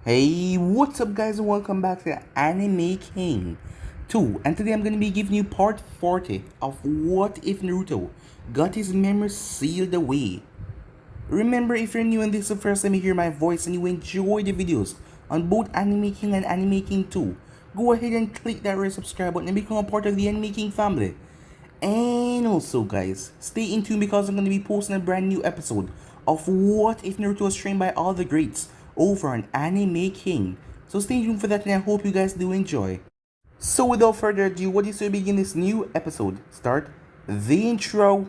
Hey, what's up guys and welcome back to Anime King 2, and today I'm going to be giving you part 40 of What If Naruto Got His Memories Sealed Away. Remember, if you're new and this is the first time you hear my voice and you enjoy the videos on both Anime King and Anime King 2, go ahead and click that red subscribe button and become a part of the Anime King family. And also guys, stay in tune because I'm going to be posting a brand new episode of What If Naruto was trained by all the greats over on Anime King. So stay tuned for that and I hope you guys do enjoy. So without further ado, what is to begin this new episode? Start the intro.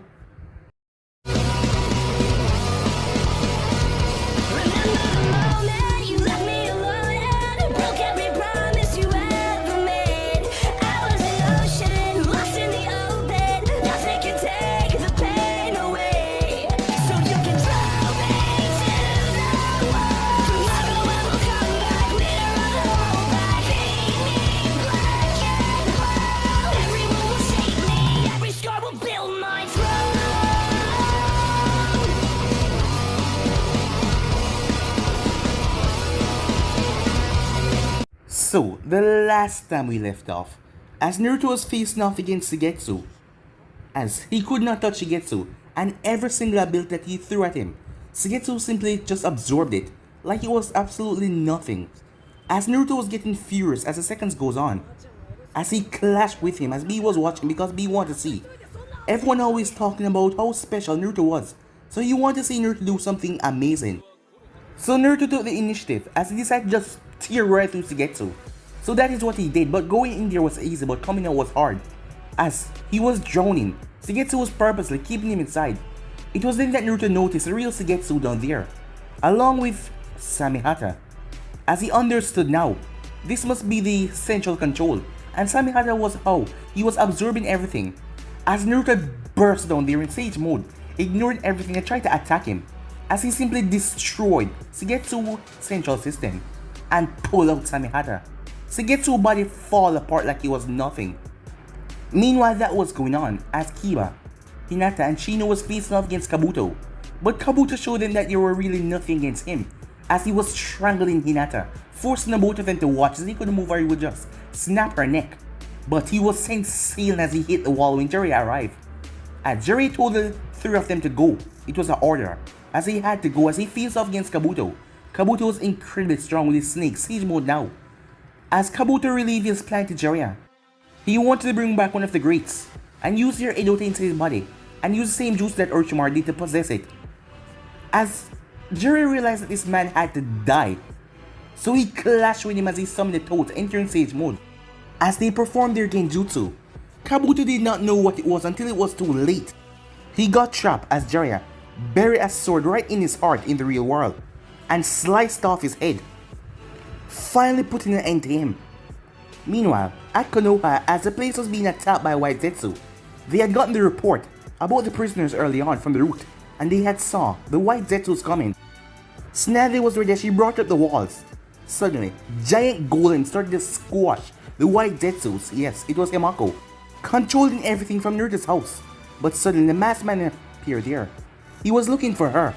So, the last time we left off, as Naruto was facing off against Shigetsu, as he could not touch Shigetsu, and every single ability that he threw at him, Shigetsu simply just absorbed it, like it was absolutely nothing. As Naruto was getting furious as the seconds goes on, as he clashed with him, as B was watching because B wanted to see. Everyone always talking about how special Naruto was, so you want to see Naruto do something amazing. So Naruto took the initiative as he decided to just tear right through Shigetsu. So that is what he did, but going in there was easy but coming out was hard. As he was drowning, Shigetsu was purposely keeping him inside. It was then that Naruto noticed the real Shigetsu down there, along with Samihata. As he understood now, this must be the central control, and Samihata was how he was absorbing everything. As Naruto burst down there in Sage mode, ignoring everything and tried to attack him, as he simply destroyed Shigetsu's central system and pulled out Samihata. Shigetsu's body fall apart like it was nothing. Meanwhile, that was going on as Kiba, Hinata and Shino was facing off against Kabuto, but Kabuto showed them that they were really nothing against him as he was strangling Hinata, forcing the both of them to watch as he couldn't move or he would just snap her neck. But he was sent sailing as he hit the wall when Jiraiya arrived. As Jiraiya told the three of them to go, it was an order, as he had to go as he faced off against Kabuto. Kabuto was incredibly strong with his snake siege mode now. As Kabuto relieved his plan to Jiraiya, he wanted to bring back one of the greats and use their Edote into his body and use the same juice that Orochimaru did to possess it. As Jiraiya realized that this man had to die, so he clashed with him as he summoned the Toad entering Sage mode. As they performed their genjutsu, Kabuto did not know what it was until it was too late. He got trapped as Jiraiya buried a sword right in his heart in the real world and sliced off his head, finally putting an end to him. Meanwhile, at Konoha, as the place was being attacked by White Zetsu, they had gotten the report about the prisoners early on from the route, and they had saw the White Zetsus coming. Snadley was ready as she brought up the walls. Suddenly, giant golems started to squash the White Zetsus, yes, it was Himako, controlling everything from Naruto's house. But suddenly the masked man appeared there. He was looking for her.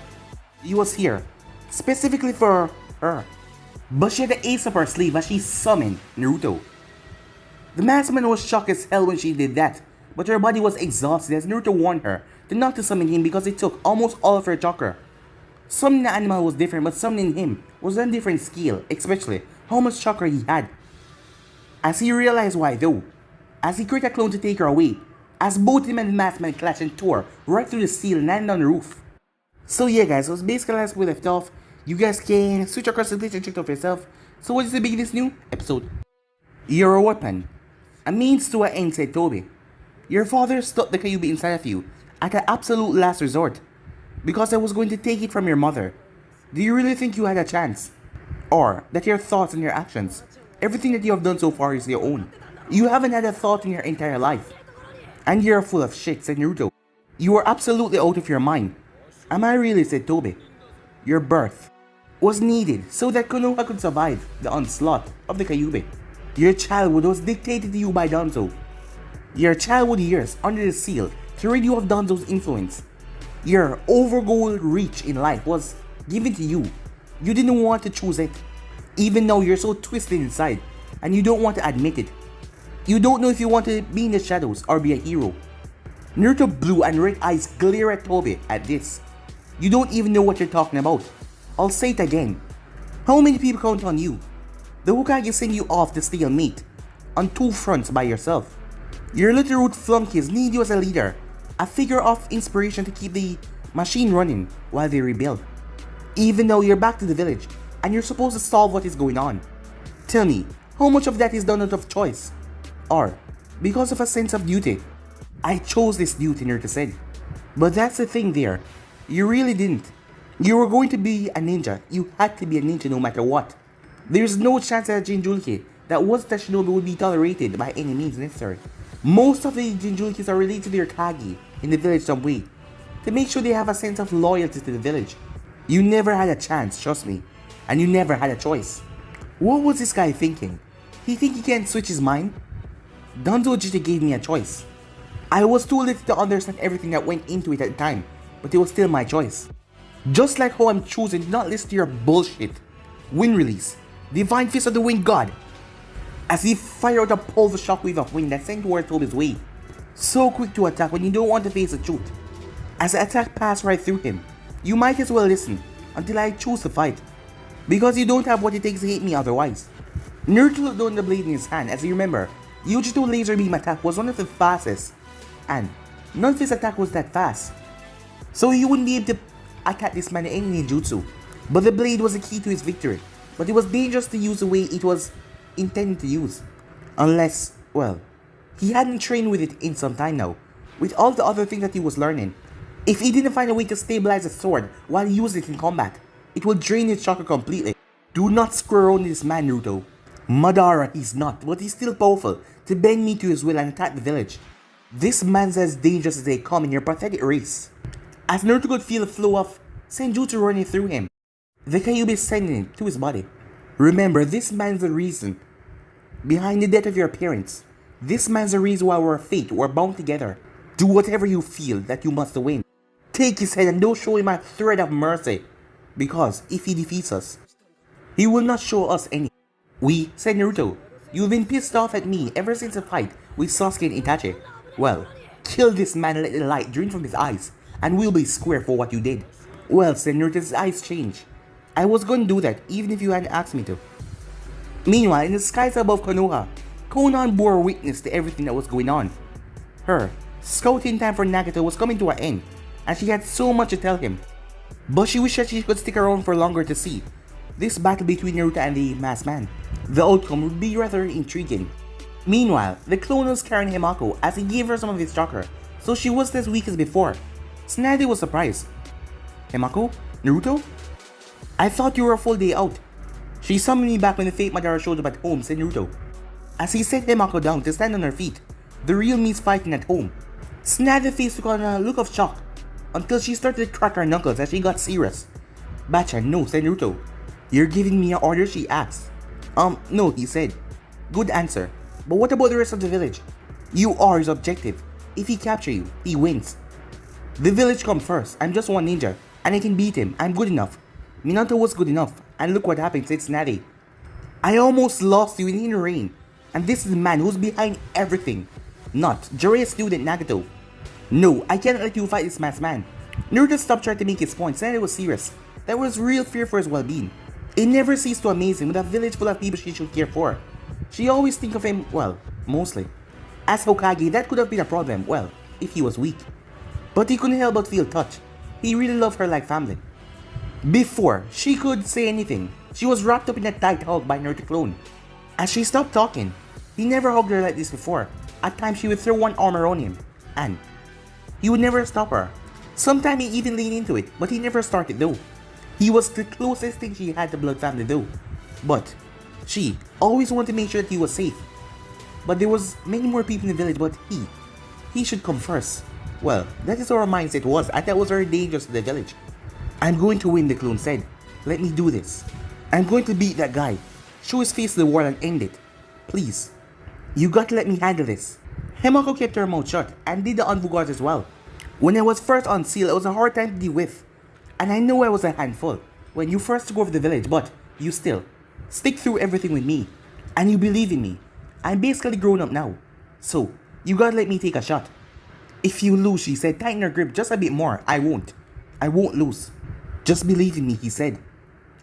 He was here, specifically for her. But she had the ace up her sleeve as she summoned Naruto. The masked man was shocked as hell when she did that, but her body was exhausted as Naruto warned her to not to summon him because it took almost all of her chakra. Summoning the animal was different, but summoning him was on a different scale, especially how much chakra he had. As he realized why though, as he created a clone to take her away, as both him and the masked man clashed and tore right through the ceiling and landed on the roof. So yeah guys, so it's basically as we left off. You guys can switch across the glitch and check it out for yourself. So what is the beginning of this new episode? You're a weapon. A means to an end, said Toby. Your father stuck the Kyuubi inside of you at an absolute last resort, because I was going to take it from your mother. Do you really think you had a chance? Or that your thoughts and your actions, everything that you have done so far is your own? You haven't had a thought in your entire life. And you're full of shit, said Naruto. You are absolutely out of your mind. Am I really, said Toby. Your birth was needed so that Konoha could survive the onslaught of the Kyuubi. Your childhood was dictated to you by Danzo. Your childhood years under the seal to rid you of Danzo's influence. Your overgoal reach in life was given to you. You didn't want to choose it. Even though you're so twisted inside and you don't want to admit it. You don't know if you want to be in the shadows or be a hero. Naruto blue and red eyes glare at Tobi at this. You don't even know what you're talking about. I'll say it again. How many people count on you? The Hokage sent you off to stay on mate. On two fronts by yourself. Your little root flunkies need you as a leader. A figure of inspiration to keep the machine running while they rebuild. Even though you're back to the village and you're supposed to solve what is going on. Tell me, how much of that is done out of choice? Or because of a sense of duty? I chose this duty, Naruto said. But that's the thing there. You really didn't. You were going to be a ninja. You had to be a ninja no matter what. There's no chance that a Jinchuriki that wasn't a shinobi would be tolerated by any means necessary. Most of the Jinchurikis are related to their Kage in the village some way. To make sure they have a sense of loyalty to the village. You never had a chance, trust me. And you never had a choice. What was this guy thinking? He think he can't switch his mind? Danzo just gave me a choice. I was too little to understand everything that went into it at the time, but it was still my choice. Just like how I'm choosing to not listen to your bullshit. Wind release. Divine Fist of the Wind God. As he fired out a pulse shockwave of wind that sent towards Tobi's way. So quick to attack when you don't want to face the truth. As the attack passed right through him, you might as well listen until I choose to fight. Because you don't have what it takes to hate me otherwise. Naruto looked down the blade in his hand as you remember, Yujito laser beam attack was one of the fastest. And none of his attack was that fast. So he wouldn't be able to attack this man in any ninjutsu. But the blade was the key to his victory. But it was dangerous to use the way it was intended to use. Unless, well, he hadn't trained with it in some time now. With all the other things that he was learning. If he didn't find a way to stabilize the sword while using it in combat, it will drain his chakra completely. Do not screw around this man, Naruto. Madara he's not, but he's still powerful to bend me to his will and attack the village. This man's as dangerous as they come in your pathetic race. As Naruto could feel the flow of senjutsu running through him, the Kyuubi sending it to his body. Remember, this man's the reason behind the death of your parents. This man's the reason why we're fate, we're bound together. Do whatever you feel that you must win. Take his head and don't show him a thread of mercy. Because if he defeats us, he will not show us any. Said Naruto, you've been pissed off at me ever since the fight with Sasuke and Itachi. Well, kill this man and let the light drain from his eyes, and we'll be square for what you did. Well, said Naruto's eyes changed. I was going to do that even if you hadn't asked me to. Meanwhile, in the skies above Konoha, Konan bore witness to everything that was going on. Her scouting time for Nagato was coming to an end, and she had so much to tell him. But she wished that she could stick around for longer to see this battle between Naruto and the masked man. The outcome would be rather intriguing. Meanwhile, the clone was carrying Himako as he gave her some of his chakra, so she wasn't as weak as before. Tsunade was surprised. Himako? Naruto? I thought you were a full day out. She summoned me back when the fake Madara showed up at home, said Naruto. As he set Himako down to stand on her feet, the real me's fighting at home. Tsunade's face took on a look of shock, until she started to crack her knuckles as she got serious. Bacha, no, said Naruto. You're giving me an order, she asked. No, he said. Good answer. But what about the rest of the village? You are his objective. If he captures you, he wins. The village comes first. I'm just one ninja, and I can beat him. I'm good enough. Minato was good enough, and look what happened, said Tsunade. I almost lost you in the rain, and this is the man who's behind everything. Not Jiraiya's student Nagato. No, I cannot let you fight this masked man. Naruto stopped trying to make his point, saying it was serious. There was real fear for his well-being. It never ceased to amaze him with a village full of people she should care for. She always think of him, well, mostly. As Hokage, that could have been a problem, well, if he was weak. But he couldn't help but feel touched. He really loved her like family. Before she could say anything, she was wrapped up in a tight hug by Naruto clone. As she stopped talking, he never hugged her like this before. At times she would throw one arm around him, and he would never stop her. Sometimes he even leaned into it, but he never started though. He was the closest thing she had to blood family though. But she always wanted to make sure that he was safe. But there was many more people in the village, but he should come first. Well, that is how her mindset was, and that was very dangerous to the village. I'm going to win, the clone said. Let me do this. I'm going to beat that guy. Show his face to the world and end it. Please. You got to let me handle this. Himako kept her mouth shut and did the Anbu guards as well. When I was first on seal, it was a hard time to deal with. And I know I was a handful when you first took over the village, but you still. stick through everything with me, and you believe in me. I'm basically grown up now, so you gotta let me take a shot. If you lose, she said, tighten her grip just a bit more. I won't lose. Just believe in me, he said.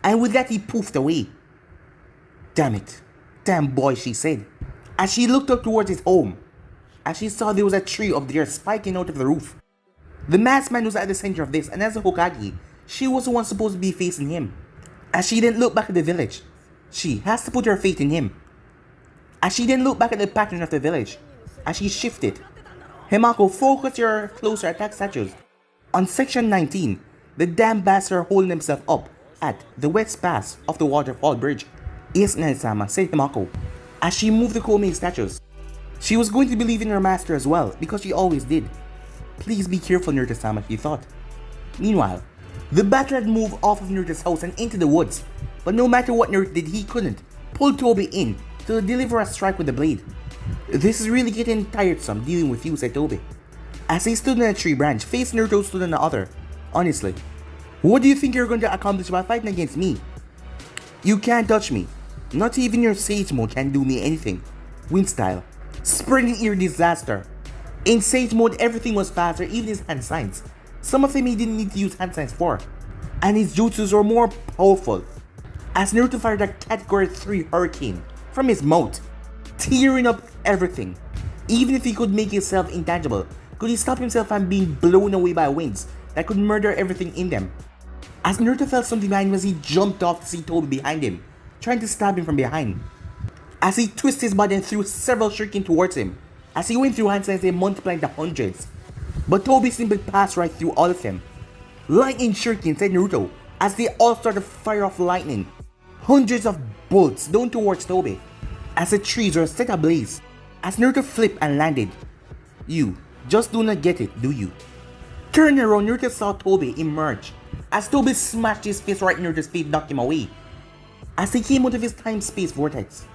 And with that he poofed away. Damn it. Damn boy, she said, as she looked up towards his home, as she saw there was a tree up there spiking out of the roof. The masked man was at the center of this, and as a Hokage, she was the one supposed to be facing him. As she then looked back at the village, she has to put her faith in him. As she then looked back at the pattern of the village, as she shifted, Himako, focus your closer attack statues. On section 19, the damn bastards are holding themselves up at the west pass of the waterfall bridge. Yes, Nansama, said Himako, as she moved the Koumei statues. She was going to believe in her master as well, because she always did. Please be careful, Naruto-sama, she thought. Meanwhile, the battle had moved off of Naruto's house and into the woods, but no matter what Naruto did, he couldn't pull Tobi in to deliver a strike with the blade. This is really getting tiresome dealing with you, said Tobi. As he stood on a tree branch, facing Naruto stood on the other. Honestly, what do you think you're going to accomplish by fighting against me? You can't touch me. Not even your Sage Mode can do me anything. Wind style. Sprinting ear disaster. In Sage Mode, everything was faster, even his hand signs. Some of them he didn't need to use hand signs for. And his jutsus were more powerful. As Naruto fired a Category 3 Hurricane from his mouth, tearing up everything. Even if he could make himself intangible, could he stop himself from being blown away by winds that could murder everything in them? As Naruto felt something behind him as he jumped off to see Tobi behind him, trying to stab him from behind. As he twisted his body and threw several shuriken towards him, as he went through hand signs they multiplied the hundreds. But Tobi simply passed right through all of them. Lightning shuriken, said Naruto, as they all started to fire off lightning. Hundreds of bolts down towards Tobi, as the trees were set ablaze. As Naruto flipped and landed. You just do not get it, do you? Turning around, Naruto saw Tobi emerge, as Tobi smashed his fist right in Naruto's face, knocked him away. As he came out of his time-space vortex.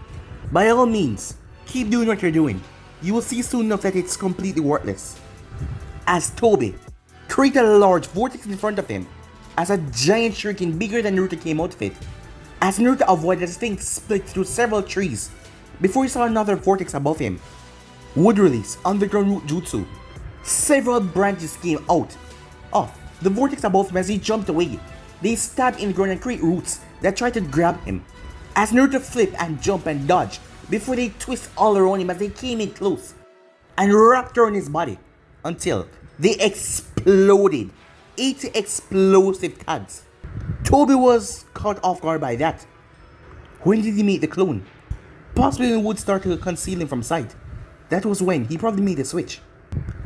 By all means, keep doing what you're doing. You will see soon enough that it's completely worthless. As Tobi created a large vortex in front of him, as a giant shuriken bigger than Naruto came out of it. As Naruto avoided, the thing split through several trees before he saw another vortex above him. Wood release, underground root jutsu. Several branches came out of the vortex above him as he jumped away. They stabbed in the ground and create roots that tried to grab him. As Naruto flipped and jumped and dodged before they twist all around him as they came in close and wrapped around his body until they exploded. 80 explosive tags. Tobi was caught off guard by that. When did he meet the clone? Possibly when Wood started to conceal him from sight. That was when he probably made the switch.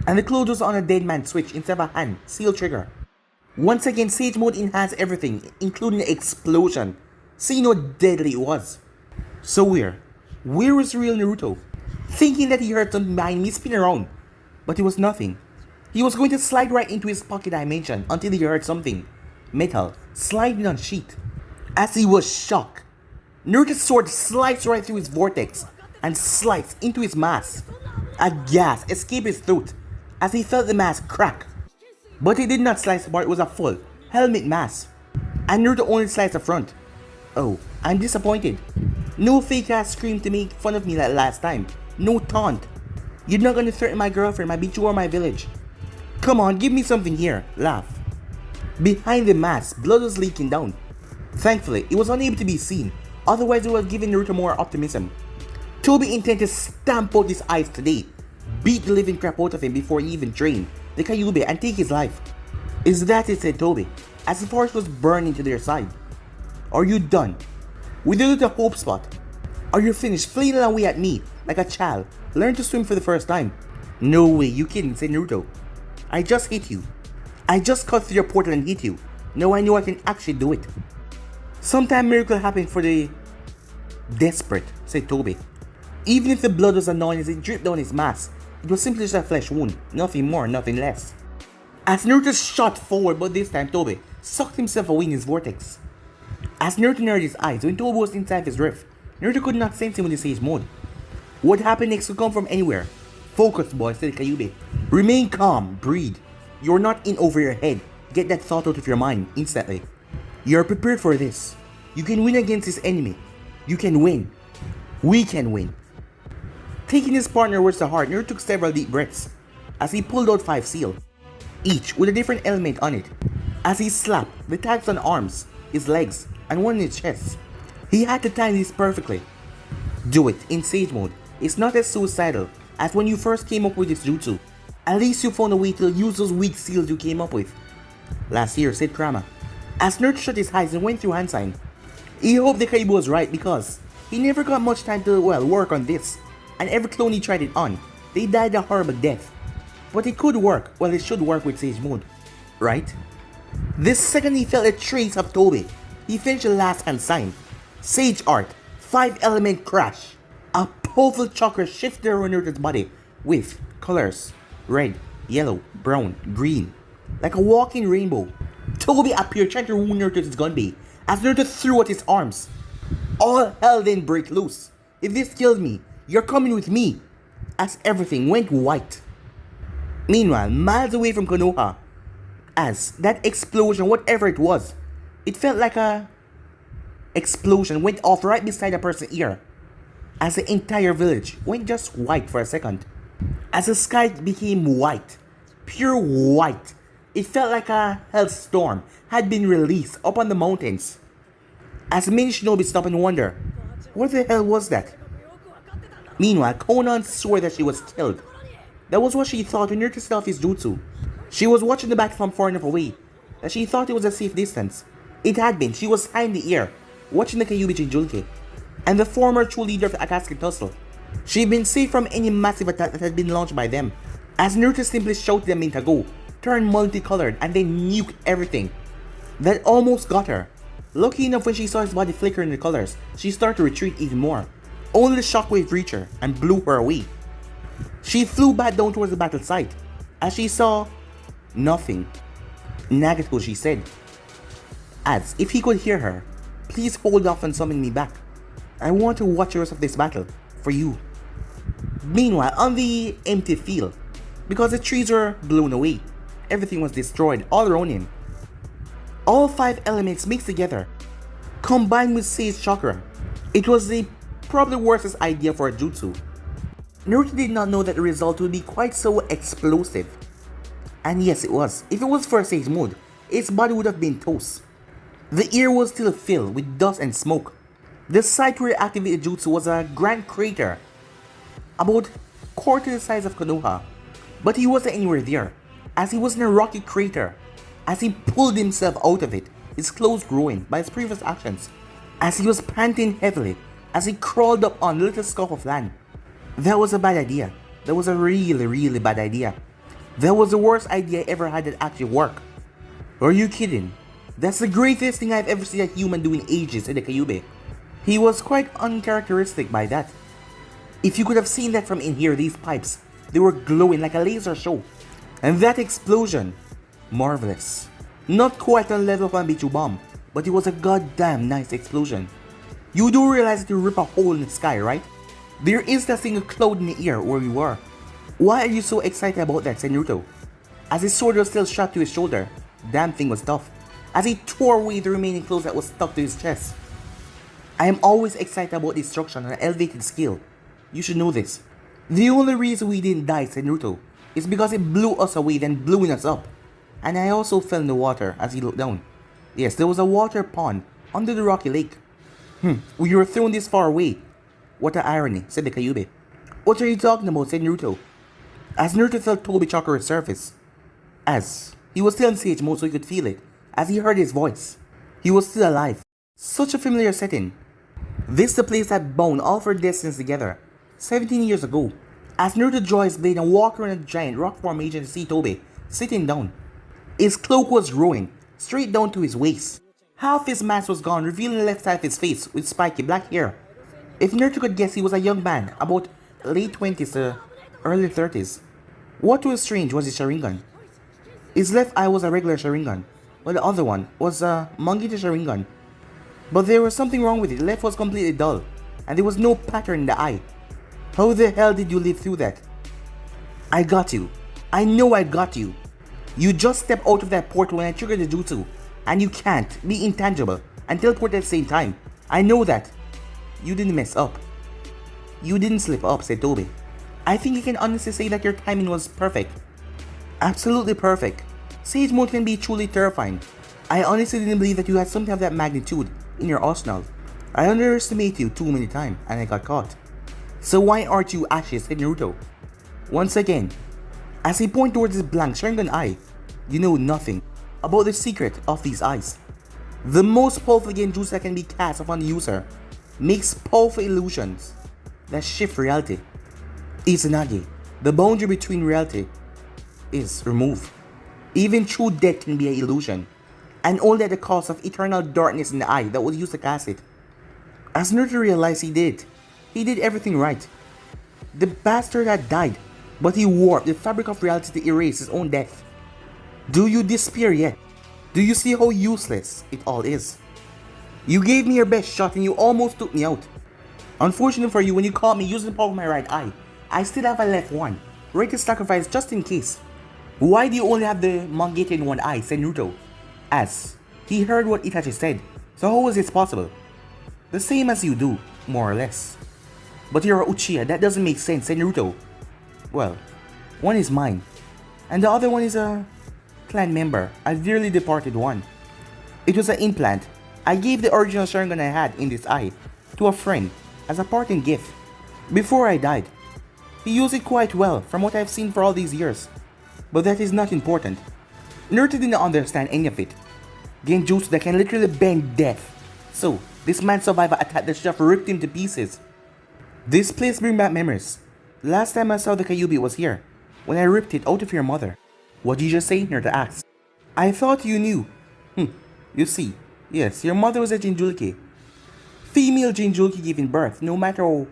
And the clone was on a dead man switch instead of a hand seal trigger. Once again, Sage Mode enhanced everything, including the explosion, seeing how deadly it was. So where was real Naruto? Thinking that he heard something behind me spin around, but it was nothing. He was going to slide right into his pocket dimension until he heard something. Metal sliding on sheet. As he was shocked, Naruto's sword sliced right through his vortex and sliced into his mask. A gasp escaped his throat as he felt the mask crack. But it did not slice apart, it was a full helmet mask. And Naruto only sliced the front. Oh, I'm disappointed. No fake ass scream to make fun of me like last time. No taunt. You're not gonna threaten my girlfriend, my bitch, or my village. Come on, give me something here. Laugh. Behind the mask, blood was leaking down. Thankfully, it was unable to be seen. Otherwise, it would have given Naruto more optimism. Tobi intended to stamp out his eyes today, beat the living crap out of him before he even trained the Kyuubi and take his life. Is that it, said Tobi, as the forest was burning to their side. Are you done with your little hope spot? Are you finished flailing away at me like a child learn to swim for the first time? No way, you kidding, said Naruto. I just hit you. I just cut through your portal and hit you. Now I know I can actually do it. Sometime miracle happened for the desperate, said Tobi. Even if the blood was annoying as it dripped down his mask, it was simply just a flesh wound, nothing more, nothing less. As Naruto shot forward, but this time Tobi sucked himself away in his vortex. As Naruto narrowed his eyes, when Tobi was inside his rift, Naruto could not sense him with his Sage Mode. What happened next could come from anywhere. Focus, boy, said Kyuubi. Remain calm, breathe. You're not in over your head. Get that thought out of your mind instantly. You're prepared for this. You can win against this enemy. You can win. We can win. Taking his partner words to heart, Naruto took several deep breaths as he pulled out 5 seals, each with a different element on it. As he slapped the tags on arms, his legs, and one in his chest. He had to time this perfectly. Do it in Sage mode. It's not as suicidal as when you first came up with this jutsu. At least you found a way to use those weak seals you came up with last year, said Krama. As Naruto shut his eyes and went through hand sign, he hoped the Kaiba was right because he never got much time to, work on this. And every clone he tried it on, they died a horrible death. But it could work, it should work with Sage mode, right? This second he felt a trace of Toby. He finished the last hand sign. Sage Art, 5 element crash. A powerful chakra shifted around Naruto's body with colors red, yellow, brown, green, like a walking rainbow. Toby appeared trying to wound Naruto's gunbei as Naruto threw out his arms. All hell then break loose. If this kills me, you're coming with me. As everything went white. Meanwhile, miles away from Konoha, as that explosion, whatever it was, it felt like a explosion went off right beside a person's ear. As the entire village went just white for a second. As the sky became white, pure white, it felt like a hellstorm had been released up on the mountains. As many shinobi stopped and wondered, what the hell was that? Meanwhile, Konan swore that she was killed. That was what she thought when Naruto set off his jutsu. She was watching the battle from far enough away that she thought it was a safe distance. It had been. She was high in the air, watching the Kyuubi Jinchuriki and the former true leader of the Akatsuki tussle. She had been safe from any massive attack that had been launched by them, as Naruto simply shouted them in to go, turn multicolored, and then nuke everything. That almost got her. Lucky enough, when she saw his body flicker in the colors, she started to retreat even more. Only the shockwave reached her and blew her away. She flew back down towards the battle site, as she saw nothing. Nagato, she said, as if he could hear her, please hold off on summoning me back. I want to watch the rest of this battle, for you. Meanwhile, on the empty field, because the trees were blown away, everything was destroyed all around him. All 5 elements mixed together, combined with Sage Chakra. It was the probably worstest idea for a jutsu. Naruto did not know that the result would be quite so explosive. And yes, it was. If it was for Sage mode, its body would have been toast. The air was still filled with dust and smoke. The site where he activated jutsu was a grand crater, about quarter the size of Konoha. But he wasn't anywhere there, as he was in a rocky crater. As he pulled himself out of it, his clothes growing by his previous actions. As he was panting heavily, as he crawled up on a little scuff of land. That was a bad idea. That was a really bad idea. That was the worst idea I ever had that actually worked. Are you kidding? That's the greatest thing I've ever seen a human do in ages, said the Kyuubi. He was quite uncharacteristic by that. If you could have seen that from in here, these pipes, they were glowing like a laser show. And that explosion, marvelous. Not quite on the level of a Bichu bomb, but it was a goddamn nice explosion. You do realize that you rip a hole in the sky, right? There is that single cloud in the air where we were. Why are you so excited about that, said Naruto? As his sword was still strapped to his shoulder, damn thing was tough. As he tore away the remaining clothes that was stuck to his chest. I am always excited about destruction on an elevated scale. You should know this. The only reason we didn't die, said Naruto, is because it blew us away then blew us up. And I also fell in the water as he looked down. Yes, there was a water pond under the rocky lake. We were thrown this far away. What an irony, said the Kyuubi. What are you talking about, said Naruto. As Naruto felt Toby Chakra surface. As he was still in Sage mode so he could feel it. As he heard his voice. He was still alive. Such a familiar setting. This the place that bound all for destinies together 17 years ago. As Naruto drew his blade and walked around a giant rock formation to see Toby sitting down. His cloak was growing straight down to his waist. Half his mask was gone, revealing the left side of his face with spiky black hair. If Naruto could guess, he was a young man, about late 20s to early 30s. What was strange was his Sharingan. His left eye was a regular Sharingan, while the other one was a Mangita Sharingan. But there was something wrong with it. The left was completely dull, and there was no pattern in the eye. How the hell did you live through that? I got you. I know I got you. You just stepped out of that portal when I triggered the jutsu, and you can't be intangible and teleport at the same time. I know that. you didn't mess up. You didn't slip up, said Toby. I think you can honestly say that your timing was perfect. Absolutely perfect. Sage mode can be truly terrifying. I honestly didn't believe that you had something of that magnitude in your arsenal. I underestimated you too many times and I got caught. So why aren't you Ashes, said Naruto. Once again, as he pointed towards his blank Sharingan eye, you know nothing about the secret of these eyes. The most powerful genjutsu that can be cast upon the user makes powerful illusions that shift reality. Izanagi, the boundary between reality, is removed. Even true death can be an illusion, and only at the cost of eternal darkness in the eye that was used to cast it. As Naruto realized he did everything right. The bastard had died, but he warped the fabric of reality to erase his own death. Do you despair yet? Do you see how useless it all is? You gave me your best shot and you almost took me out. Unfortunately for you, when you caught me using the power of my right eye, I still have a left one, ready to sacrifice just in case. Why do you only have the Mangekyo in one eye, said Naruto, as he heard what Itachi said. So how is this possible? The same as you do, more or less. But you're a Uchiha, that doesn't make sense, said Naruto. Well, one is mine, and the other one is a clan member, a dearly departed one. It was an implant. I gave the original Sharingan I had in this eye to a friend as a parting gift before I died. He used it quite well from what I've seen for all these years, but that is not important. Naruto didn't understand any of it. Genjutsu that can literally bend death. So, this man survivor attack that should have ripped him to pieces. This place brings back memories. Last time I saw the Kyuubi was here, when I ripped it out of your mother. What did you just say? Naruto asked. I thought you knew. You see, yes, your mother was a Jinchuriki. Female Jinchuriki giving birth, no matter how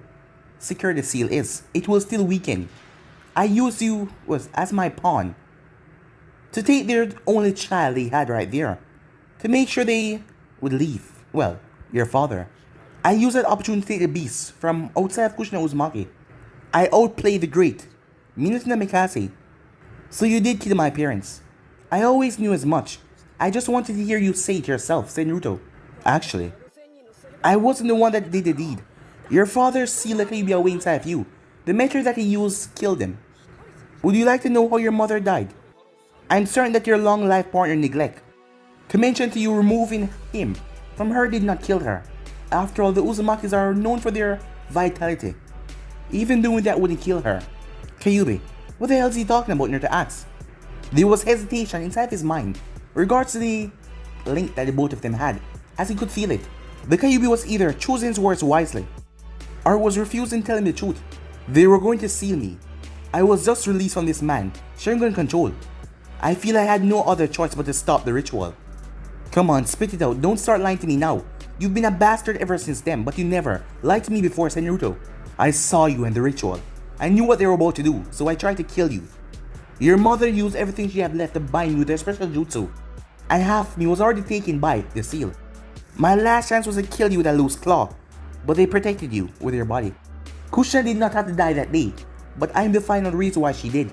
secure the seal is, it will still weaken. I used you as my pawn to take their only child they had right there, to make sure they would leave. Well, your father. I used that opportunity to take the beast from outside of Kushina Uzumaki. I outplayed the great Minato Namikaze. So you did kill my parents. I always knew as much. I just wanted to hear you say it yourself, said Naruto. Actually, I wasn't the one that did the deed. Your father sealed the Kyuubi away inside of you. The method that he used killed him. Would you like to know how your mother died? I'm certain that your long life partner neglect to mention to you removing him from her did not kill her. After all, the Uzumakis are known for their vitality. Even doing that wouldn't kill her. Kyuubi, what the hell is he talking about? Naruto asked. There was hesitation inside his mind regards to the link that the both of them had, as he could feel it. The Kyuubi was either choosing his words wisely, or was refusing telling the truth. They were going to seal me. I was just released from this man, Sharingan control. I feel I had no other choice but to stop the ritual. Come on, spit it out, don't start lying to me now. You've been a bastard ever since then, but you never lied to me before, said Naruto. I saw you in the ritual. I knew what they were about to do, so I tried to kill you. Your mother used everything she had left to bind you with her special jutsu, and half me was already taken by the seal. My last chance was to kill you with a loose claw, but they protected you with your body. Kushina did not have to die that day, but I am the final reason why she did.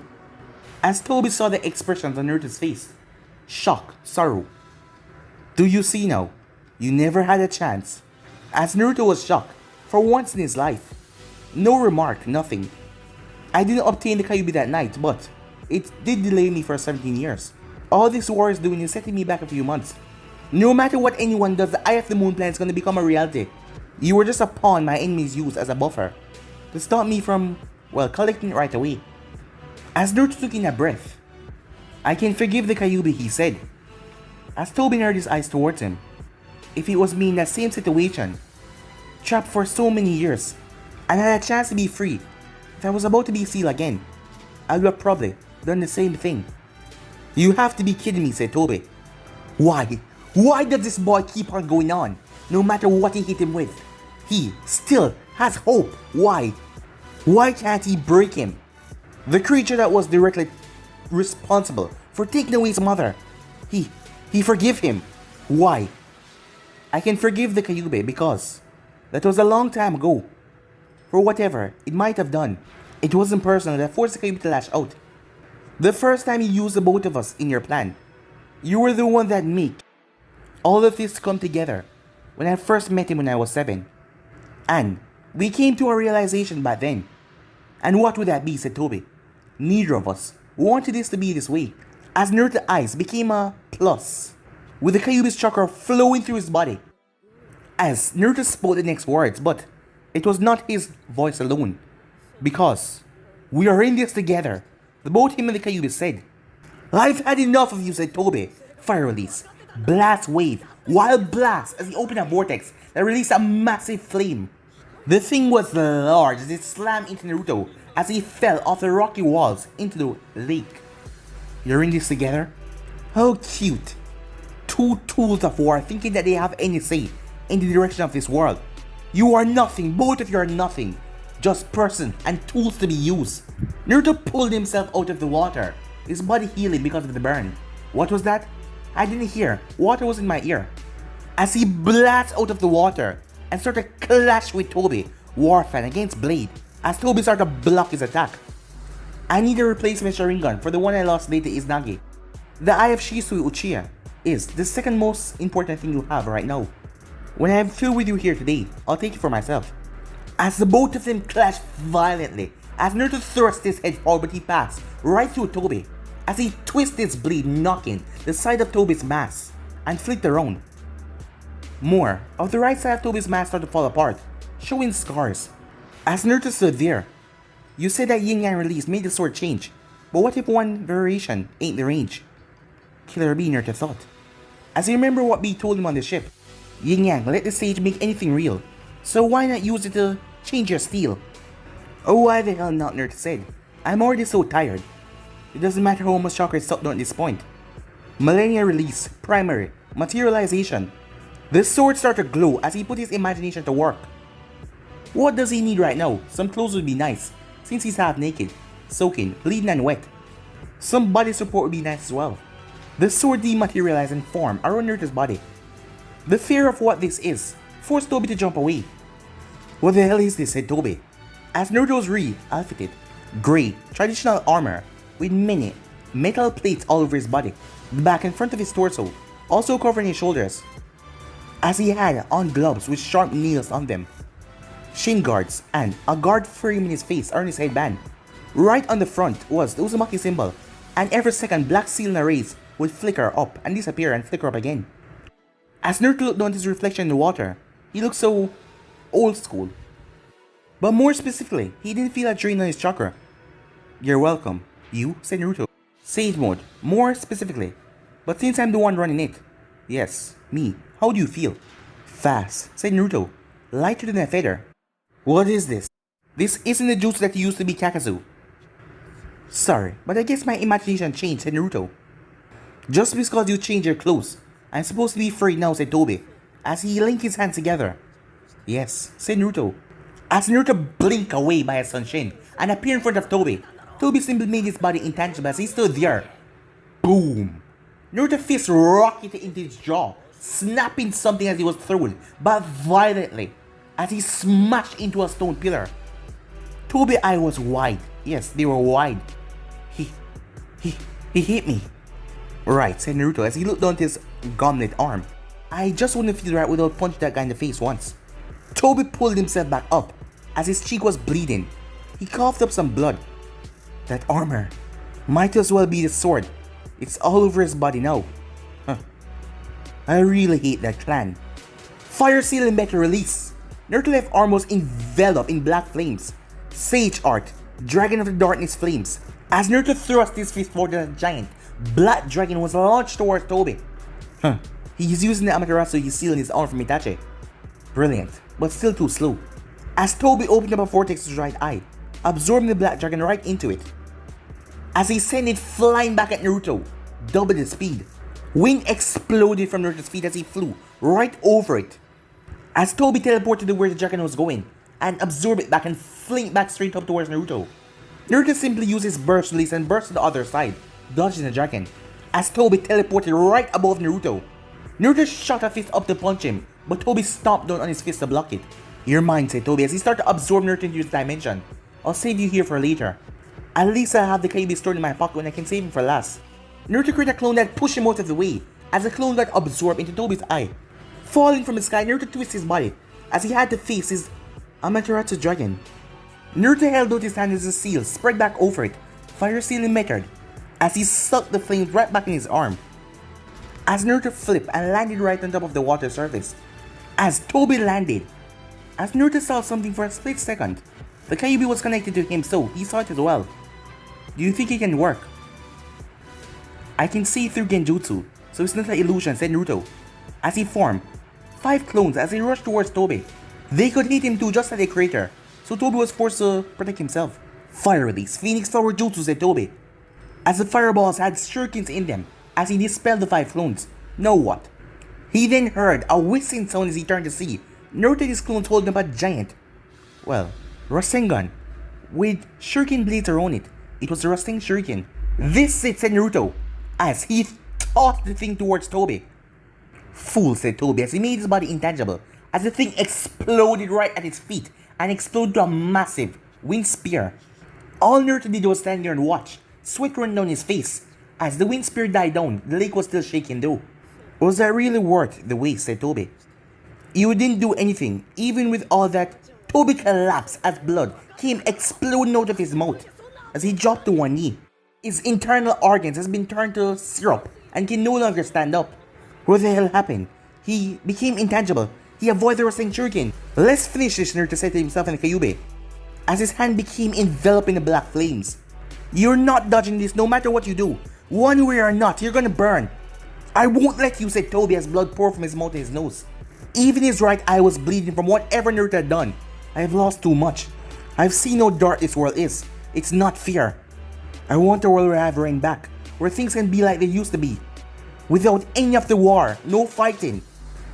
As Toby saw the expressions on Naruto's face, shock, sorrow. Do you see now? You never had a chance. As Naruto was shocked, for once in his life. No remark, nothing. I didn't obtain the Kyuubi that night, but it did delay me for 17 years. All this war is doing is setting me back a few months. No matter what anyone does, the Eye of the Moon plan is going to become a reality. You were just a pawn my enemies used as a buffer to stop me from, collecting it right away. As Naruto took in a breath, I can forgive the Kyuubi, he said. As Toby narrowed his eyes towards him, if it was me in that same situation, trapped for so many years, and had a chance to be free, if I was about to be sealed again, I would have probably done the same thing. You have to be kidding me, said Toby. Why? Why does this boy keep on going on, no matter what he hit him with? He still has hope. Why? Why can't he break him? The creature that was directly responsible for taking away his mother. He forgive him. Why? I can forgive the Kyuubi because that was a long time ago. For whatever it might have done, it wasn't personal that forced the Kyuubi to lash out. The first time you used the both of us in your plan, you were the one that made all of this come together when I first met him when I was 7. And we came to a realization back then. And what would that be, said Toby. Neither of us wanted this to be this way, as Naruto's eyes became a plus, with the Kyuubi's chakra flowing through his body. As Naruto spoke the next words, but it was not his voice alone, because we are in this together, both him and the Kyuubi said. I've had enough of you, said Toby. Fire release. Blast wave. Wild blast as he opened a vortex that released a massive flame. The thing was large as it slammed into Naruto as he fell off the rocky walls into the lake. You're in this together? How cute. Two tools of war thinking that they have any say in the direction of this world. You are nothing, both of you are nothing. Just person and tools to be used. Naruto pulled himself out of the water, his body healing because of the burn. What was that? I didn't hear. Water was in my ear. As he blasted out of the water and started to clash with Toby, Warfan against Blade, as Toby started to block his attack. I need a replacement Sharingan for the one I lost later is Nagi. The Eye of Shisui Uchiha is the second most important thing you have right now. When I am through with you here today, I'll take it for myself. As the both of them clashed violently, as Naruto thrust his head forward, but he passed right through Toby, as he twisted his blade, knocking the side of Toby's mask and flipped around. More of the right side of Toby's mask started to fall apart, showing scars. As Naruto stood there, you said that Yin Yang release made the sword change, but what if one variation ain't the range? Killer Bee, Naruto thought. As he remembered what Bee told him on the ship, Yin Yang let the sage make anything real, so why not use it to change your steel? Oh, why the hell not, Naruto said. I'm already so tired. It doesn't matter how much chakra is sucked down at this point. Millennia release, primary, materialization. The sword started to glow as he put his imagination to work. What does he need right now? Some clothes would be nice, since he's half naked, soaking, bleeding and wet. Some body support would be nice as well. The sword dematerialized and formed around Naruto's body. The fear of what this is forced Toby to jump away. What the hell is this, said Toby, as Naruto was outfitted, grey, traditional armor, with many metal plates all over his body, the back and front of his torso, also covering his shoulders, as he had on gloves with sharp nails on them, shin guards, and a guard frame in his face or in his headband. Right on the front was the Uzumaki symbol, and every second black seal rays would flicker up and disappear and flicker up again. As Naruto looked down at his reflection in the water, he looked so old school. But more specifically, he didn't feel a drain on his chakra. You're welcome, you, said Naruto. Sage mode, more specifically. But since I'm the one running it, yes, me, how do you feel? Fast, said Naruto, lighter than a feather. What is this? This isn't the jutsu that used to be Kakazu. Sorry, but I guess my imagination changed, said Naruto. Just because you changed your clothes, I'm supposed to be free now, said Toby, as he linked his hands together. Yes, said Naruto. As Naruto blinked away by his sunshin and appeared in front of Toby, Toby simply made his body intangible as he stood there. Boom! Naruto's fist rocketed into his jaw, snapping something as he was thrown, but violently, as he smashed into a stone pillar. Toby's eye was wide. Yes, they were wide. He hit me. Right, said Naruto as he looked down at his gauntlet arm. I just wouldn't feel right without punching that guy in the face once. Toby pulled himself back up as his cheek was bleeding. He coughed up some blood. That armor might as well be the sword. It's all over his body now. I really hate that clan. Fire Seal and Metal Release. Naruto left arm was enveloped in black flames. Sage Art, Dragon of the Darkness Flames. As Naruto thrust his fist forward, a giant black dragon was launched towards Toby. He's using the Amaterasu he's sealing his arm from Itachi. Brilliant, but still too slow. As Toby opened up a vortex to his right eye, absorbing the black dragon right into it. As he sent it flying back at Naruto, double the speed. Wind exploded from Naruto's feet as he flew right over it. As Toby teleported to where the dragon was going and absorbed it back and flinked back straight up towards Naruto. Naruto simply used his burst release and burst to the other side, dodging the dragon. As Toby teleported right above Naruto. Naruto shot a fist up to punch him, but Toby stomped down on his fist to block it. You're mine, said Toby as he started to absorb Naruto into his dimension. I'll save you here for later. At least I'll have the Kyuubi stored in my pocket when I can save him for last. Naruto created a clone that pushed him out of the way as the clone got absorbed into Toby's eye. Falling from the sky, Naruto twisted his body as he had to face his Amaterasu Dragon. Naruto held out his hand as a seal spread back over it, fire sealing method, as he sucked the flames right back in his arm. As Naruto flipped and landed right on top of the water surface. As Toby landed. As Naruto saw something for a split second, the Kyuubi was connected to him, so he saw it as well. Do you think it can work? I can see through Genjutsu, so it's not an illusion, said Naruto. As he formed 5 clones as he rushed towards Toby. They could hit him too, just like a crater, so Toby was forced to protect himself. Fire release, Phoenix Flower Jutsu, said Toby. As the fireballs had shurikens in them, as he dispelled the 5 clones. Now what? He then heard a whistling sound as he turned to see Naruto and his clones holding up a giant, well, Rasengan, with shuriken blades around it. It was the Rasengan Shuriken. This it, said Naruto, as he tossed the thing towards Toby. Fool, said Toby as he made his body intangible, as the thing exploded right at his feet and exploded to a massive wind spear. All Naruto did was stand there and watch, sweat running down his face. As the wind spear died down, the lake was still shaking though. Was that really worth the waste, said Toby. You didn't do anything, even with all that. Toby collapsed as blood came exploding out of his mouth as he dropped to one knee. His internal organs has been turned to syrup and can no longer stand up. What the hell happened? He became intangible. He avoided the Rasengan Shuriken. Let's finish this, Naruto said to himself and Kyuubi, as his hand became enveloped in the black flames. You're not dodging this no matter what you do. One way or not, you're gonna burn. I won't let you, said Toby as blood poured from his mouth and his nose. Even his right eye was bleeding from whatever Naruto had done. I have lost too much. I've seen how dark this world is. It's not fair. I want a world where I have reigned back, where things can be like they used to be. Without any of the war, no fighting.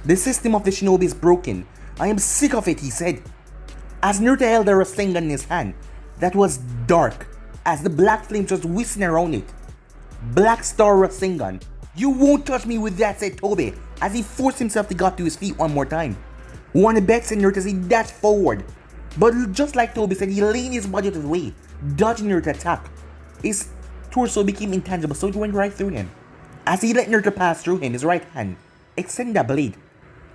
The system of the shinobi is broken. I am sick of it, he said. As Naruto held a Rasengan in his hand, that was dark, as the black flames just whistling around it. Black Star Rasengan. You won't touch me with that, said Toby, as he forced himself to get to his feet one more time. Wanna bet, said Naruto as he dashed forward. But just like Toby said, he leaned his body out of the way, dodging Naruto's attack. His torso became intangible, so it went right through him. As he let Naruto pass through him, his right hand extended a blade.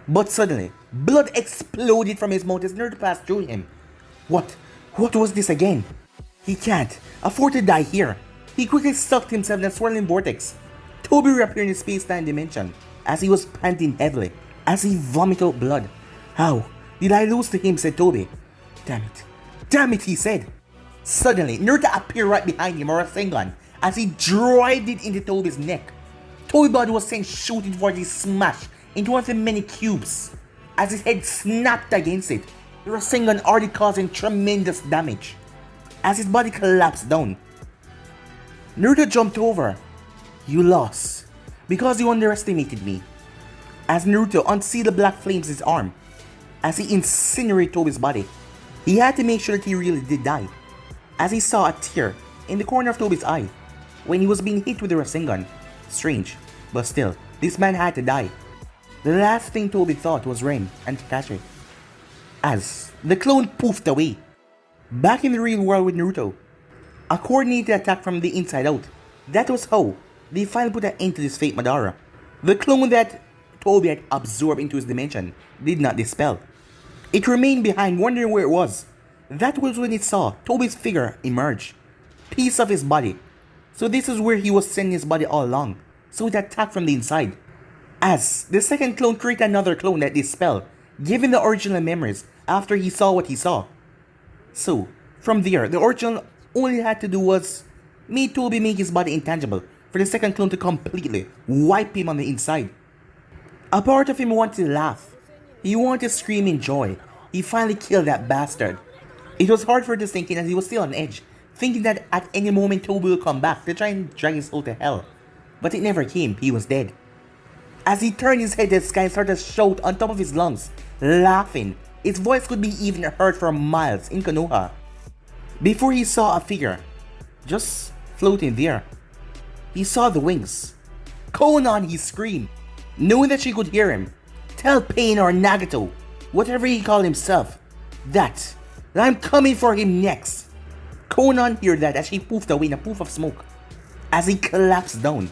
But suddenly, blood exploded from his mouth as Naruto passed through him. What? What was this again? He can't afford to die here. He quickly sucked himself in a swirling vortex. Toby reappeared in his space-time dimension as he was panting heavily as he vomited out blood. How did I lose to him, said Toby. Damn it. Damn it, he said. Suddenly, Naruto appeared right behind him, or Rasengan, as he drove it into Toby's neck. Toby's body was sent shooting towards his smash into one of the many cubes. As his head snapped against it, the Rasengan already causing tremendous damage. As his body collapsed down, Naruto jumped over. You lost, because you underestimated me. As Naruto unsealed the black flames in his arm, as he incinerated Toby's body, he had to make sure that he really did die. As he saw a tear in the corner of Toby's eye when he was being hit with the Rasengan. Strange, but still, this man had to die. The last thing Toby thought was Ren and Kakashi. As the clone poofed away. Back in the real world with Naruto, a coordinated attack from the inside out. That was how they finally put an end to this fate Madara. The clone that Toby had absorbed into his dimension did not dispel. It remained behind, wondering where it was. That was when it saw Toby's figure emerge. Piece of his body. So this is where he was sending his body all along. So it attacked from the inside. As the second clone created another clone that dispelled, giving the original memories after he saw what he saw. So, from there, the original only had to do was make Toby make his body intangible for the second clone to completely wipe him on the inside. A part of him wanted to laugh. He wanted to scream in joy. He finally killed that bastard. It was hard for him to sink in as he was still on edge, thinking that at any moment Toby will come back to try and drag his soul to hell. But it never came, he was dead. As he turned his head to the sky and started to shout on top of his lungs, laughing, his voice could be even heard for miles in Konoha. Before he saw a figure, just floating there. He saw the wings. Konan, he screamed, knowing that she could hear him. Tell Pain or Nagato, whatever he called himself, that I'm coming for him next. Konan heard that as she poofed away in a poof of smoke. As he collapsed down.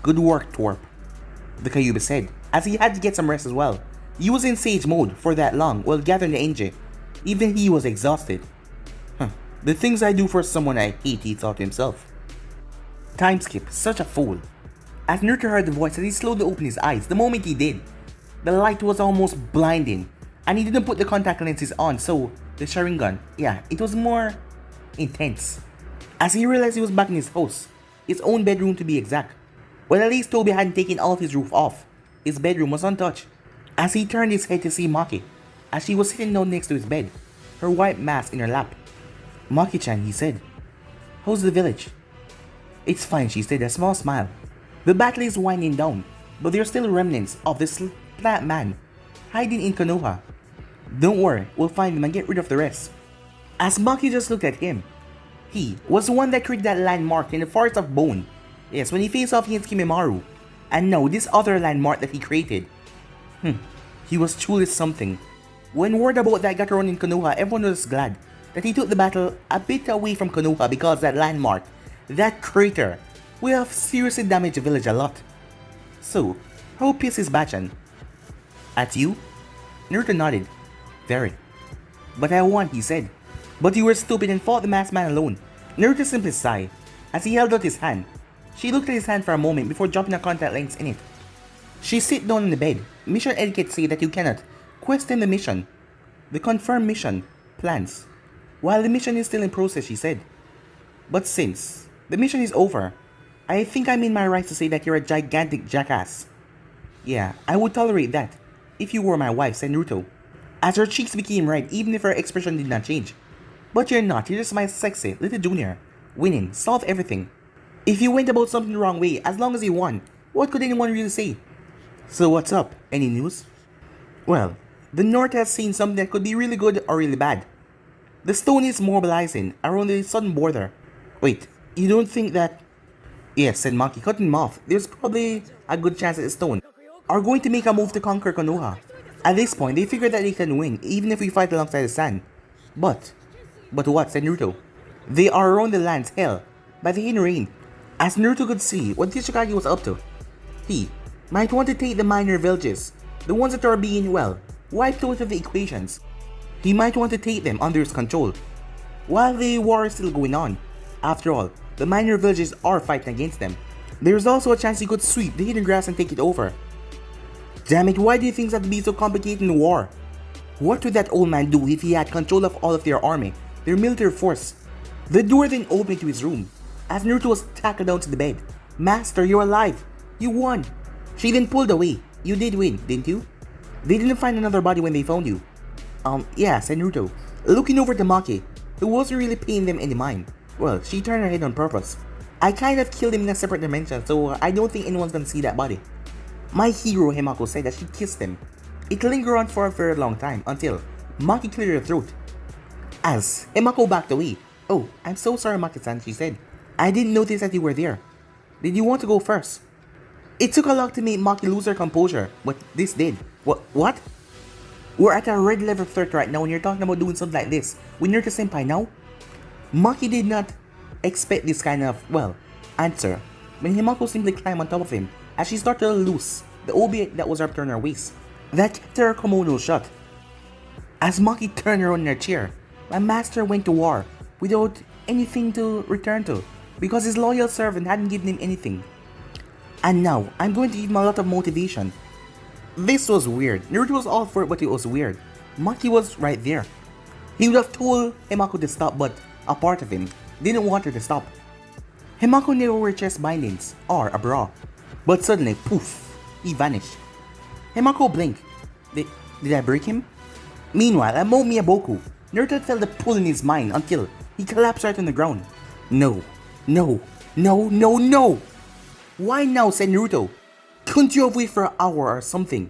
Good work, Twerp, the Kyuubi said, as he had to get some rest as well. He was in sage mode for that long while gathering the energy. Even he was exhausted. Huh. The things I do for someone I hate, he thought to himself. Time skip, such a fool. As Naruto heard the voice, he slowly opened his eyes. The moment he did, the light was almost blinding, and he didn't put the contact lenses on, so the Sharingan, yeah, it was more intense. As he realized he was back in his house, his own bedroom to be exact. Well, at least Toby hadn't taken all of his roof off. His bedroom was untouched. As he turned his head to see Maki, as she was sitting down next to his bed, her white mask in her lap. Maki-chan, he said. How's the village? It's fine, she said, a small smile. The battle is winding down, but there are still remnants of this plant man hiding in Konoha. Don't worry, we'll find them and get rid of the rest. As Maki just looked at him, he was the one that created that landmark in the Forest of Bone. Yes, when he faced off against Kimimaro. And now this other landmark that he created. He was truly something. When word about that got around in Konoha, everyone was glad that he took the battle a bit away from Konoha because that landmark, that crater, will have seriously damaged the village a lot. So, how pissed is Bachan? At you? Naruto nodded. Very. But I won, he said. But you were stupid and fought the masked man alone. Naruto simply sighed as he held out his hand. She looked at his hand for a moment before dropping her contact lens in it. She sat down on the bed. Mission etiquette say that you cannot question the mission. The confirmed mission plans. While the mission is still in process, she said. But since the mission is over, I think I'm in my right to say that you're a gigantic jackass. Yeah, I would tolerate that if you were my wife, said Naruto. As her cheeks became red, even if her expression did not change. But you're not, you're just my sexy little junior. Winning, solve everything. If you went about something the wrong way, as long as you won, what could anyone really say? So what's up? Any news? Well, the North has seen something that could be really good or really bad. The stone is mobilizing around the southern border. Wait, you don't think that... Yes, said Maki, cutting him off. There's probably a good chance that the stone are going to make a move to conquer Konoha. At this point, they figure that they can win, even if we fight alongside the sand. But what, said Naruto? They are around the land's hell by the hidden rain. As Naruto could see what Tishikage was up to, he might want to take the minor villages, the ones that are being, well, wiped out of the equations. He might want to take them under his control, while the war is still going on. After all, the minor villages are fighting against them. There's also a chance he could sweep the hidden grass and take it over. Damn it, why do things have to be so complicated in war? What would that old man do if he had control of all of their army, their military force? The door then opened to his room, as Naruto was tackled down to the bed. Master, you're alive! You won! She then pulled away. You did win, didn't you? They didn't find another body when they found you. Yeah, said Naruto, looking over to Maki, who wasn't really paying them any mind. Well, she turned her head on purpose. I kind of killed him in a separate dimension, so I don't think anyone's gonna see that body. My hero, Himako, said that she kissed him. It lingered on for a very long time, until Maki cleared her throat. As Himako backed away. Oh, I'm so sorry, Maki-san, she said. I didn't notice that you were there. Did you want to go first? It took a lot to make Maki lose her composure, but this did. What? We're at a red level 30 right now and you're talking about doing something like this with Naruto-senpai now? Maki did not expect this kind of, well, answer when Himako simply climbed on top of him as she started to loose the obiate that was wrapped around her waist. That kept her kimono shut. As Maki turned around in her chair, my master went to war without anything to return to because his loyal servant hadn't given him anything. And now, I'm going to give him a lot of motivation. This was weird. Naruto was all for it, but it was weird. Maki was right there. He would have told Himako to stop, but a part of him didn't want her to stop. Himako never wore chest bindings or a bra. But suddenly, poof, he vanished. Himako blinked. Did I break him? Meanwhile, at Mount Miyaboku, Naruto felt the pull in his mind until he collapsed right on the ground. No. Why now, said Naruto? Couldn't you have waited for an hour or something?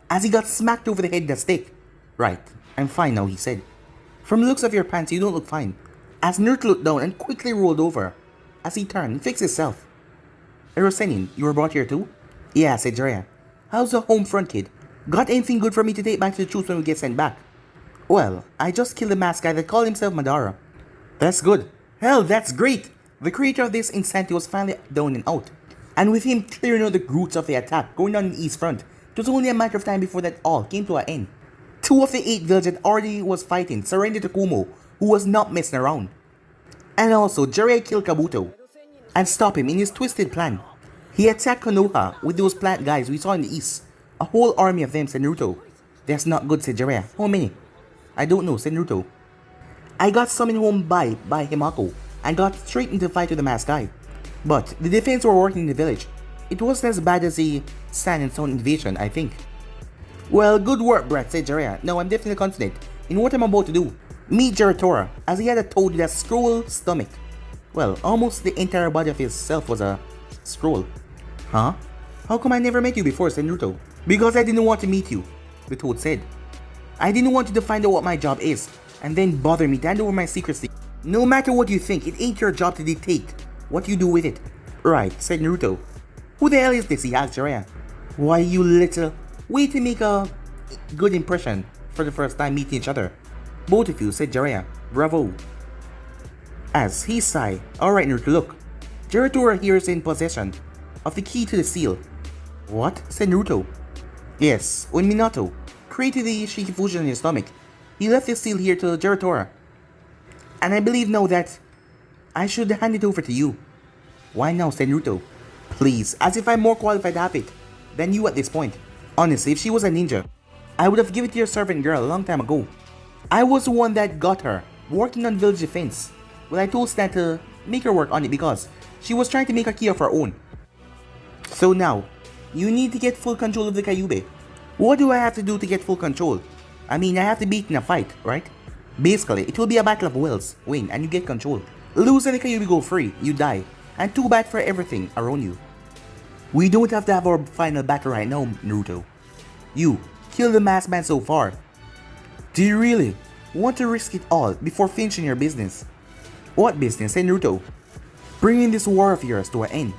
As he got smacked over the head with a stick. Right, I'm fine now, he said. From the looks of your pants, you don't look fine. As Naruto looked down and quickly rolled over. As he turned and fixed himself. Erosenin, you were brought here too? Yeah, said Jiraiya. How's the home front, kid? Got anything good for me to take back to the troops when we get sent back? Well, I just killed the masked guy that called himself Madara. That's good. Hell, that's great! The creator of this insanity was finally down and out. And with him clearing out the roots of the attack going on in the east front, it was only a matter of time before that all came to an end. 2 of the 8 villagers that already was fighting surrendered to Kumo, who was not messing around. And also, Jiraiya killed Kabuto and stopped him in his twisted plan. He attacked Konoha with those plant guys we saw in the east. A whole army of them, said Naruto. That's not good, said Jiraiya. How many? I don't know, said Naruto. I got summoned home by Himako and got straight into the fight with the masked guy. But the defense were working in the village. It wasn't as bad as the sand and stone invasion, I think. Well, good work, Brett, said Jiraiya. Now I'm definitely confident in what I'm about to do. Meet Giratora, as he had a toad with a scroll stomach. Well, almost the entire body of himself was a scroll. Huh? How come I never met you before, said Naruto? Because I didn't want to meet you, the toad said. I didn't want you to find out what my job is, and then bother me to hand over my secrets to you. No matter what you think, it ain't your job to dictate what you do with it. Right, said Naruto. Who the hell is this, he asked Jiraiya. Why, you little... way to make a good impression for the first time meeting each other. Both of you, said Jiraiya. Bravo. As he sighed, alright Naruto, look. Giratora here is in possession of the key to the seal. What? Said Naruto. Yes, when Minato created the Shikifusion in his stomach, he left the seal here to Giratora. And I believe now that I should hand it over to you. Why now, said Naruto? Please, as if I'm more qualified to have it than you at this point. Honestly, if she was a ninja, I would have given it to your servant girl a long time ago. I was the one that got her working on village defense. Well, I told Stan to make her work on it because she was trying to make a key of her own. So now, you need to get full control of the Kyuubi. What do I have to do to get full control? I mean, I have to beat in a fight, right? Basically, it will be a battle of wills. Win and you get control. Lose and the Kyuubi go free, you die. And too bad for everything around you. We don't have to have our final battle right now, Naruto. You killed the masked man so far. Do you really want to risk it all before finishing your business? What business, said Naruto? Bringing this war of yours to an end.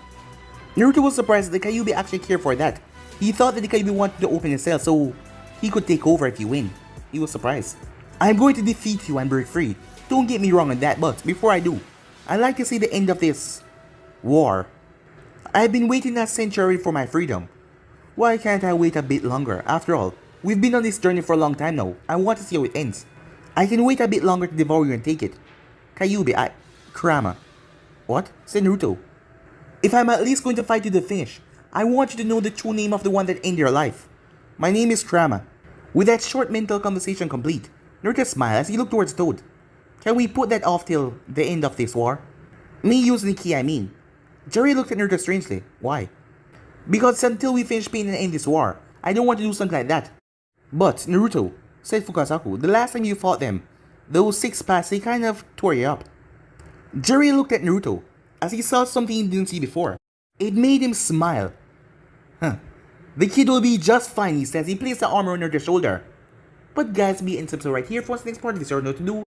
Naruto was surprised that the Kyuubi actually cared for that. He thought that the Kyuubi wanted to open his cell so he could take over if you win. He was surprised. I'm going to defeat you and break free. Don't get me wrong on that, but before I do, I'd like to see the end of this war. I've been waiting a century for my freedom. Why can't I wait a bit longer? After all, we've been on this journey for a long time now. I want to see how it ends. I can wait a bit longer to devour you and take it. Kyuubi, Kurama. What? Said Naruto. If I'm at least going to fight you to the finish, I want you to know the true name of the one that ended your life. My name is Kurama. With that short mental conversation complete, Naruto smiled as he looked towards Toad. Can we put that off till the end of this war? Me using the key, I mean. Jerry looked at Naruto strangely. Why? Because until we finish paying and end this war, I don't want to do something like that. But, Naruto, said Fukasaku, the last time you fought them, those 6 paths, they kind of tore you up. Jerry looked at Naruto as he saw something he didn't see before. It made him smile. Huh. The kid will be just fine, he says. He placed the armor on Naruto's shoulder. But guys, be and subscribe right here for the next part of this. You know what to do.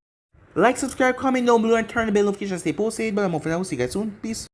Like, subscribe, comment down below, and turn the bell notifications to stay posted. But I'm off for now. See you guys soon. Peace.